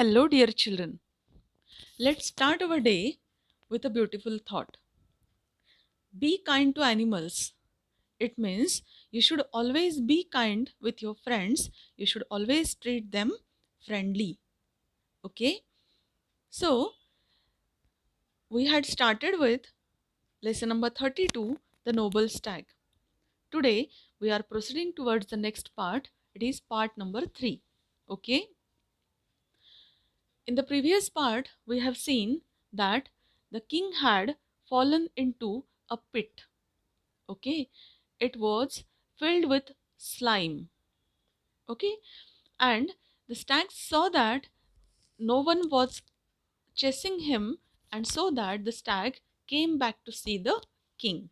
Hello, dear children. Let's start our day with a beautiful thought. Be kind to animals. It means you should always be kind with your friends. You should always treat them friendly. Okay? So, we had started with lesson number 32, The Noble Stag. Today, we are proceeding towards the next part. It is part number 3. Okay? In the previous part, we have seen that the king had fallen into a pit. Okay, it was filled with slime. Okay, and the stag saw that no one was chasing him, and so that the stag came back to see the king.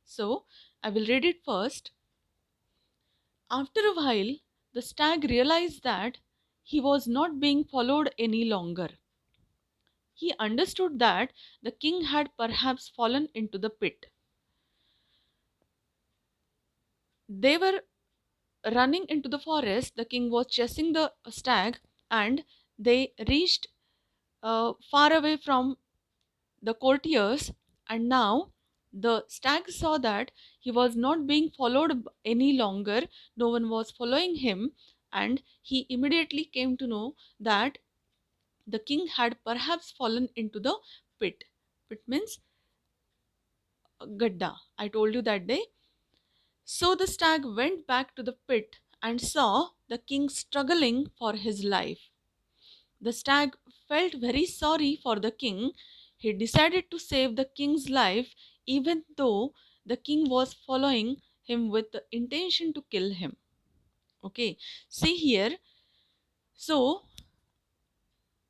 So, I will read it first. After a while, the stag realized that he was not being followed any longer. He understood that the king had perhaps fallen into the pit. They were running into the forest. The king was chasing the stag, and they reached far away from the courtiers. And now the stag saw that he was not being followed any longer. No one was following him, and he immediately came to know that the king had perhaps fallen into the pit. Pit means gadda. I told you that day. So the stag went back to the pit and saw the king struggling for his life. The stag felt very sorry for the king. He decided to save the king's life even though the king was following him with the intention to kill him. Okay, see here. So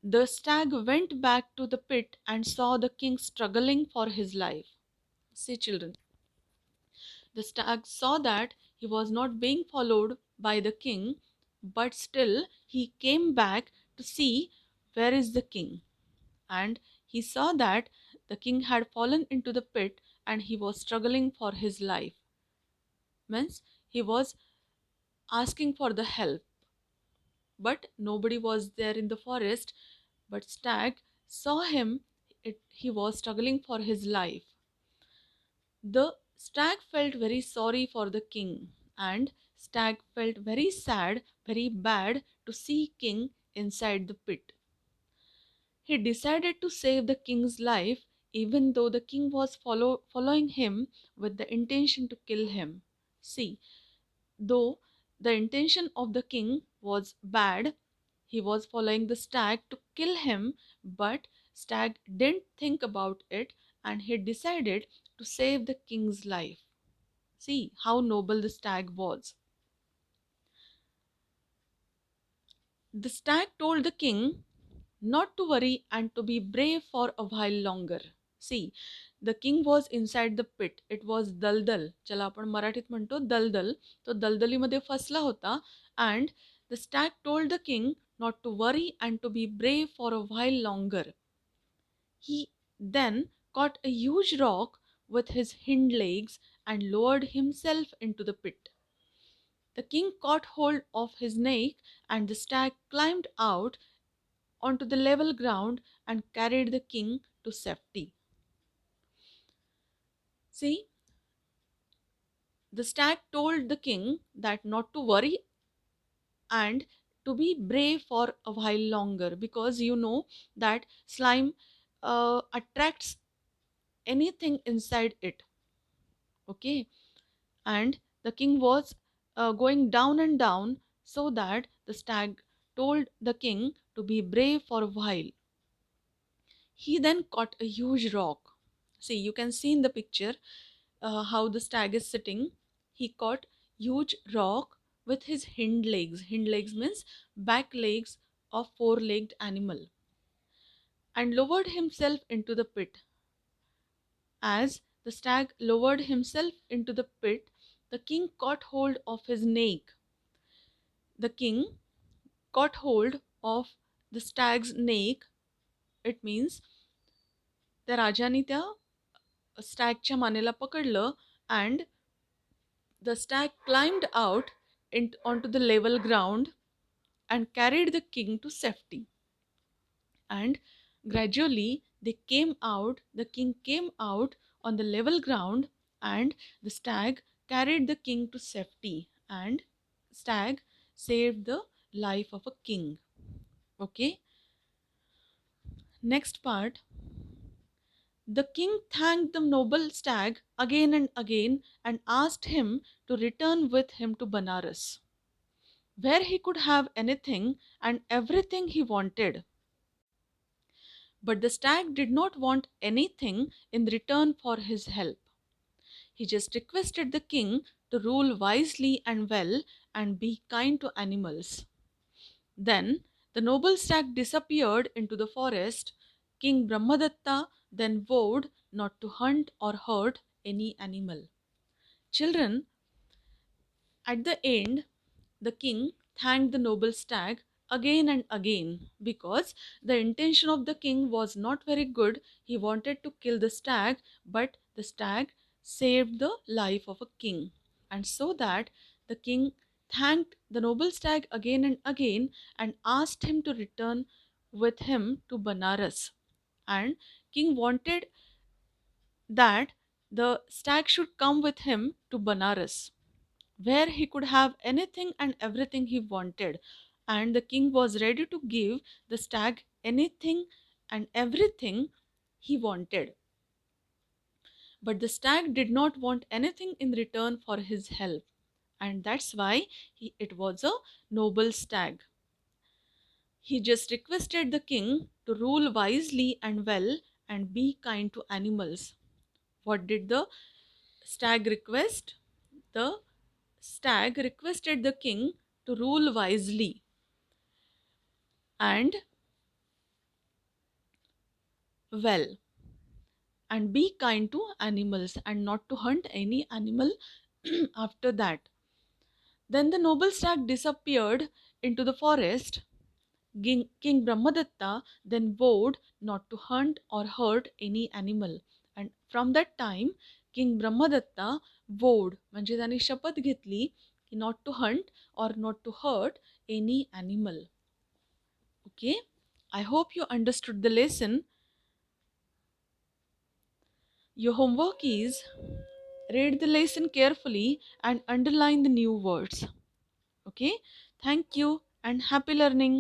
the stag went back to the pit and saw the king struggling for his life. See, children. The stag saw that he was not being followed by the king, but still he came back to see where is the king. And he saw that the king had fallen into the pit and he was struggling for his life. Means he was asking for the help, but nobody was there in the forest. But stag saw him, he was struggling for his life. The stag felt very sorry for the king, and stag felt very sad, very bad to see king inside the pit. He decided to save the king's life even though the king was following him with the intention to kill him. See, though the intention of the king was bad, he was following the stag to kill him, but stag didn't think about it and he decided to save the king's life. See how noble the stag was. The stag told the king not to worry and to be brave for a while longer. See, the king was inside the pit. It was दलदल. ज्याला आपण मराठीत म्हणतो दलदल. तो दलदलीमध्ये फसला होता. And the stag told the king not to worry and to be brave for a while longer. He then caught a huge rock with his hind legs and lowered himself into the pit. The king caught hold of his neck, and the stag climbed out onto the level ground and carried the king to safety. See, the stag told the king that not to worry and to be brave for a while longer, because you know that slime attracts anything inside it. Okay, and the king was going down and down, so that the stag told the king to be brave for a while. He then caught a huge rock. See, you can see in the picture how the stag is sitting. He caught huge rock with his hind legs. Hind legs means back legs of four-legged animal, and lowered himself into the pit. As the stag lowered himself into the pit, the king caught hold of his neck. The king caught hold of the stag's neck. It means त्या राजाने त्या स्टॅगच्या मानेला पकडलं, and the stag climbed out onto the level ground and carried the king to safety. And gradually the king came out on the level ground, and the stag carried the king to safety, and stag saved the life of a king. Okay, next part. The king thanked the noble stag again and again and asked him to return with him to Banaras, where he could have anything and everything he wanted. But the stag did not want anything in return for his help. He just requested the king to rule wisely and well and be kind to animals. Then the noble stag disappeared into the forest. King Brahmadatta then vowed not to hunt or hurt any animal. Children, at the end, the king thanked the noble stag again and again because the intention of the king was not very good. He wanted to kill the stag, but the stag saved the life of a king. And so that the king thanked the noble stag again and again and asked him to return with him to Banaras. And king wanted that the stag should come with him to Banaras, where he could have anything and everything he wanted. And the king was ready to give the stag anything and everything he wanted. But the stag did not want anything in return for his help. And that's why it was a noble stag. He just requested the king to rule wisely and well and be kind to animals. What did the stag request? The stag requested the king to rule wisely and well and be kind to animals and not to hunt any animal after that. Then the noble stag disappeared into the forest. King Brahmadatta then vowed not to hunt or hurt any animal. And from that time, King Brahmadatta vowed, म्हणजे त्याने शपथ घेतली की not to hunt or not to hurt any animal. Okay, I hope you understood the lesson. Your homework is read the lesson carefully and underline the new words. Okay, thank you and happy learning.